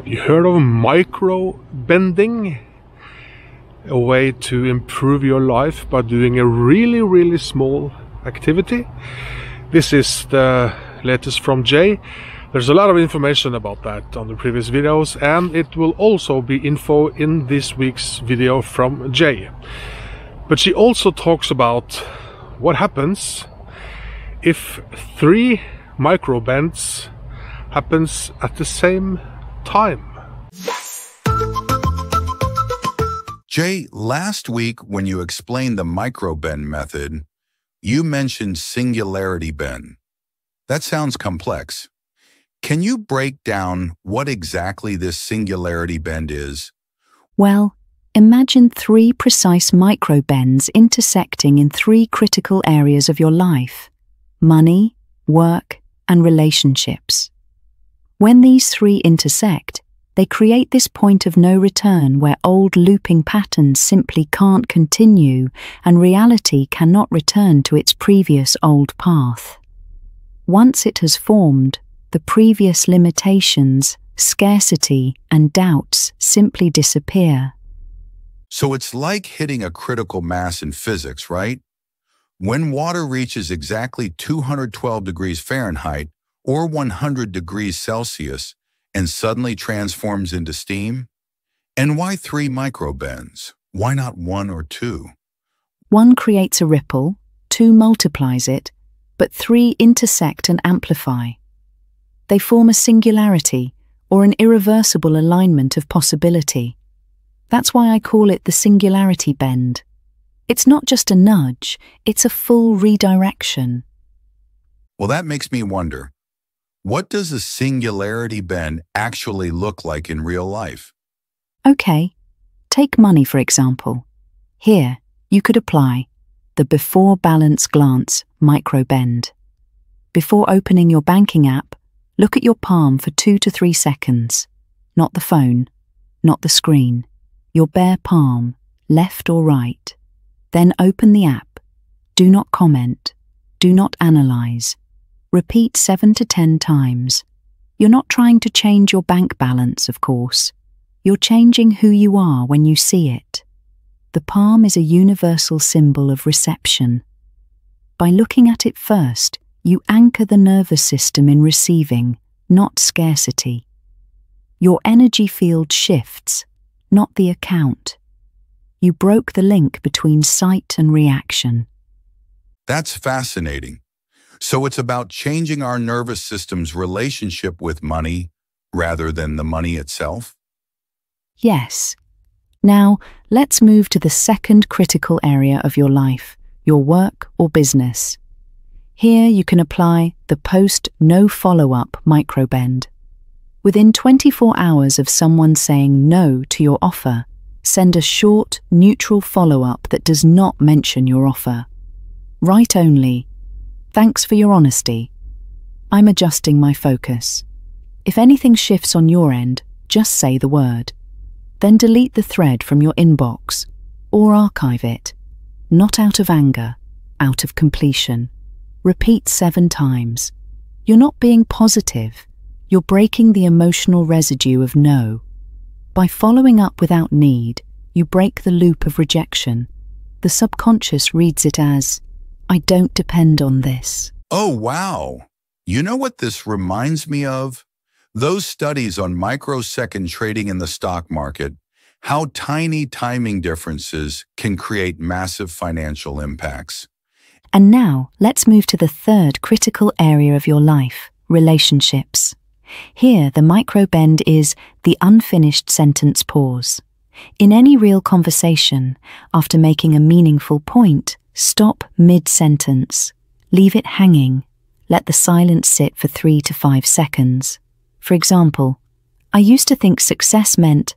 You heard of micro bending? A way to improve your life by doing a really small activity. This is the latest from Jay. There's a lot of information about that on the previous videos, and it will also be info in this week's video from Jay. But she also talks about what happens if 3 micro bends happens at the same time. Jay, last week when you explained the micro bend method, you mentioned singularity bend. That sounds complex. Can you break down what exactly this singularity bend is? Well, imagine 3 precise micro bends intersecting in 3 critical areas of your life: money, work, and relationships. When these 3 intersect, they create this point of no return where old looping patterns simply can't continue and reality cannot return to its previous old path. Once it has formed, the previous limitations, scarcity, and doubts simply disappear. So it's like hitting a critical mass in physics, right? When water reaches exactly 212 degrees Fahrenheit or 100 degrees Celsius and suddenly transforms into steam? And why 3 microbends? Why not 1 or 2? 1 creates a ripple, 2 multiplies it, but 3 intersect and amplify. They form a singularity, or an irreversible alignment of possibility. That's why I call it the singularity bend. It's not just a nudge, it's a full redirection. Well, that makes me wonder, what does a singularity bend actually look like in real life? Okay, take money for example. Here, you could apply the before balance glance micro bend. Before opening your banking app, look at your palm for 2 to 3 seconds. Not the phone, not the screen. Your bare palm, left or right. Then open the app. Do not comment. Do not analyze. Repeat 7 to 10 times. You're not trying to change your bank balance, of course. You're changing who you are when you see it. The palm is a universal symbol of reception. By looking at it first, you anchor the nervous system in receiving, not scarcity. Your energy field shifts, not the account. You broke the link between sight and reaction. That's fascinating. So it's about changing our nervous system's relationship with money rather than the money itself? Yes. Now, let's move to the second critical area of your life, your work or business. Here you can apply the post no follow-up microbend. Within 24 hours of someone saying no to your offer, send a short, neutral follow-up that does not mention your offer. Write only, "Thanks for your honesty. I'm adjusting my focus." If anything shifts on your end, just say the word. Then delete the thread from your inbox or archive it, not out of anger, out of completion. Repeat 7 times. You're not being positive. You're breaking the emotional residue of no. By following up without need, you break the loop of rejection. The subconscious reads it as, "I don't depend on this." Oh, wow. You know what this reminds me of? Those studies on microsecond trading in the stock market, how tiny timing differences can create massive financial impacts. And now, let's move to the third critical area of your life, relationships. Here, the microbend is the unfinished sentence pause. In any real conversation, after making a meaningful point, stop mid-sentence. Leave it hanging. Let the silence sit for 3 to 5 seconds. For example, "I used to think success meant..."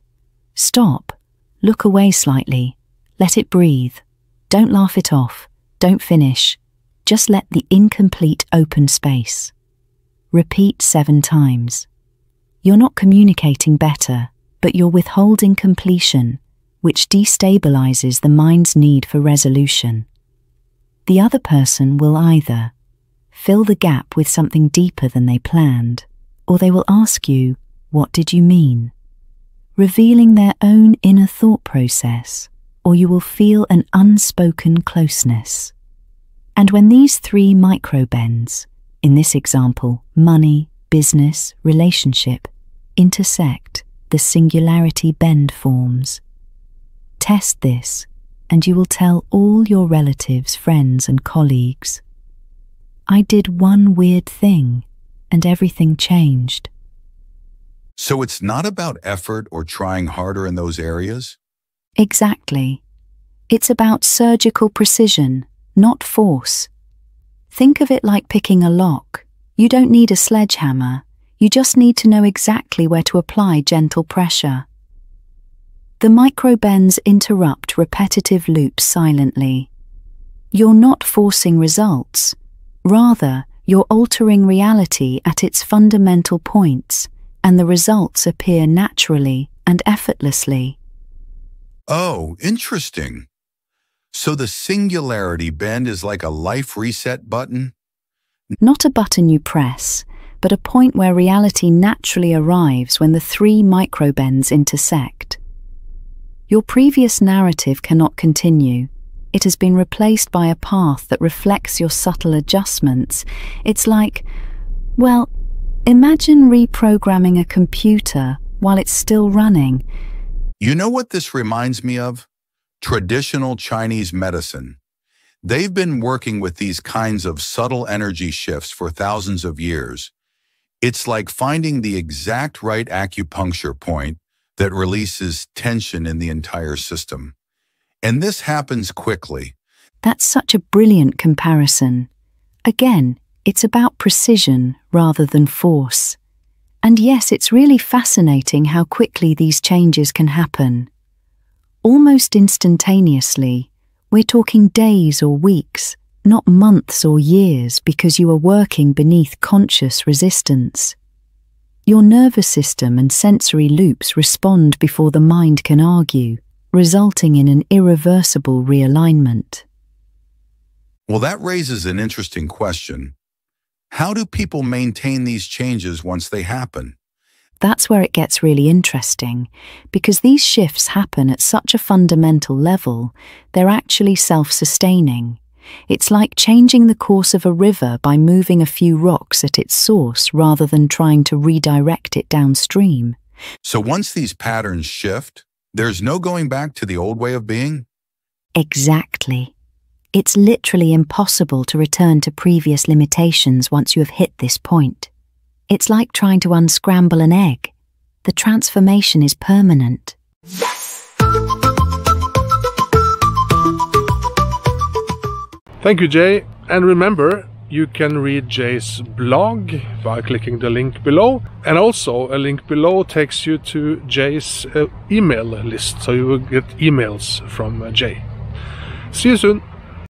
Stop. Look away slightly. Let it breathe. Don't laugh it off. Don't finish. Just let the incomplete open space. Repeat 7 times. You're not communicating better, but you're withholding completion, which destabilizes the mind's need for resolution. The other person will either fill the gap with something deeper than they planned, or they will ask you, "What did you mean?" revealing their own inner thought process, or you will feel an unspoken closeness. And when these three micro-bends, in this example, money, business, relationship, intersect, the singularity bend forms. Test this, and you will tell all your relatives, friends, and colleagues, "I did one weird thing, and everything changed." So it's not about effort or trying harder in those areas? Exactly. It's about surgical precision, not force. Think of it like picking a lock. You don't need a sledgehammer. You just need to know exactly where to apply gentle pressure. The micro-bends interrupt repetitive loops silently. You're not forcing results. Rather, you're altering reality at its fundamental points, and the results appear naturally and effortlessly. Oh, interesting. So the singularity bend is like a life reset button? Not a button you press, but a point where reality naturally arrives when the three micro-bends intersect. Your previous narrative cannot continue. It has been replaced by a path that reflects your subtle adjustments. It's like, well, imagine reprogramming a computer while it's still running. You know what this reminds me of? Traditional Chinese medicine. They've been working with these kinds of subtle energy shifts for thousands of years. It's like finding the exact right acupuncture point that releases tension in the entire system. And this happens quickly. That's such a brilliant comparison. Again, it's about precision rather than force. And yes, it's really fascinating how quickly these changes can happen. Almost instantaneously. We're talking days or weeks, not months or years, because you are working beneath conscious resistance. Your nervous system and sensory loops respond before the mind can argue, resulting in an irreversible realignment. Well, that raises an interesting question. How do people maintain these changes once they happen? That's where it gets really interesting, because these shifts happen at such a fundamental level, they're actually self-sustaining. It's like changing the course of a river by moving a few rocks at its source rather than trying to redirect it downstream. So once these patterns shift, there's no going back to the old way of being? Exactly. It's literally impossible to return to previous limitations once you have hit this point. It's like trying to unscramble an egg. The transformation is permanent. Thank you, Jay. And remember, you can read Jay's blog by clicking the link below. And also, a link below takes you to Jay's email list, so you will get emails from Jay. See you soon.